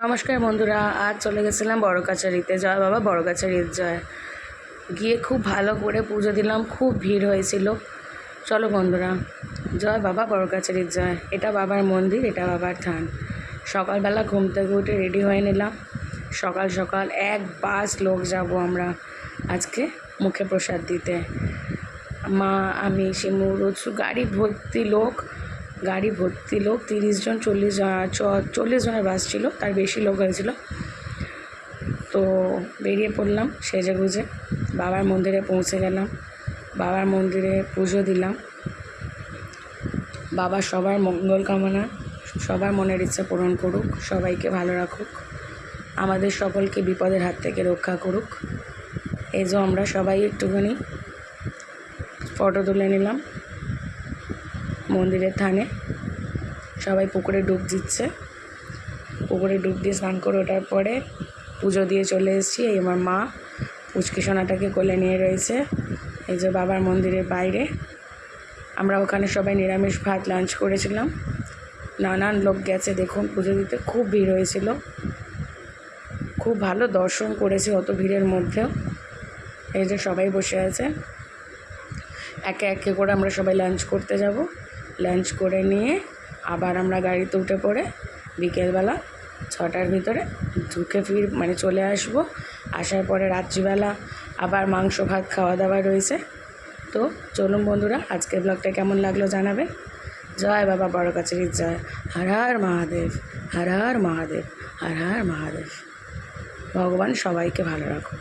নমস্কার বন্ধুরা, আজ চলে গেছিলাম বড় কাছারিতে। জয় বাবা বড় কাছারির জয়। গিয়ে খুব ভালো করে পুজো দিলাম, খুব ভিড় হয়েছিল। চলো বন্ধুরা, জয় বাবা বড় কাছারির জয়। এটা বাবার মন্দির, এটা বাবার থান। সকালবেলা ঘুম থেকে উঠে রেডি হয়ে নিলাম। সকাল সকাল এক বাস লোক যাব আমরা আজকে মুখে প্রসাদ দিতে। মা, আমি, শিমু, রচু, গাড়ি ভর্তি লোক। 30 জন 40 জনের বাস ছিল, তার বেশি লোক হয়েছিল। তো বেরিয়ে পড়লাম সেজে গুজে, বাবার মন্দিরে পৌঁছে গেলাম। বাবার মন্দিরে পুজো দিলাম। বাবা সবার মঙ্গল কামনা, সবার মনের ইচ্ছা পূরণ করুক, সবাইকে ভালো রাখুক, আমাদের সকলকে বিপদের হাত থেকে রক্ষা করুক। এই যে আমরা সবাই একটুখানি ফটো তুলে নিলাম মন্দিরের থানে। সবাই পুকুরে ডুব দিচ্ছে। পুকুরে ডুব দিয়ে স্নান করে ওঠার পরে পুজো দিয়ে চলে এসেছি। এই আমার মা পুচকি সোনাটাকে কোলে নিয়ে রয়েছে। এই যে বাবার মন্দিরের বাইরে আমরা ওখানে সবাই নিরামিষ ভাত লাঞ্চ করেছিলাম। নানান লোক গেছে দেখুন পুজো দিতে, খুব ভিড় হয়েছিল। খুব ভালো দর্শন করেছি অত ভিড়ের মধ্যেও। এই যে সবাই বসে আছে, একে একে করে আমরা সবাই লাঞ্চ করতে যাব। লাঞ্চ করে নিয়ে আবার আমরা গাড়িতে উঠে পড়ে বিকেলবেলা 6টার ভিতরে ঢুকে চলে আসব। আসার পরে রাত্রিবেলা আবার মাংস ভাত খাওয়া দাওয়া রয়েছে। তো চলুন বন্ধুরা, আজকের ব্লগটা কেমন লাগলো জানাবেন। জয় বাবা বড় কাছারির জয়। হর হর মহাদেব, হর হর মহাদেব, হর হর মহাদেব। ভগবান সবাইকে ভালো রাখুন।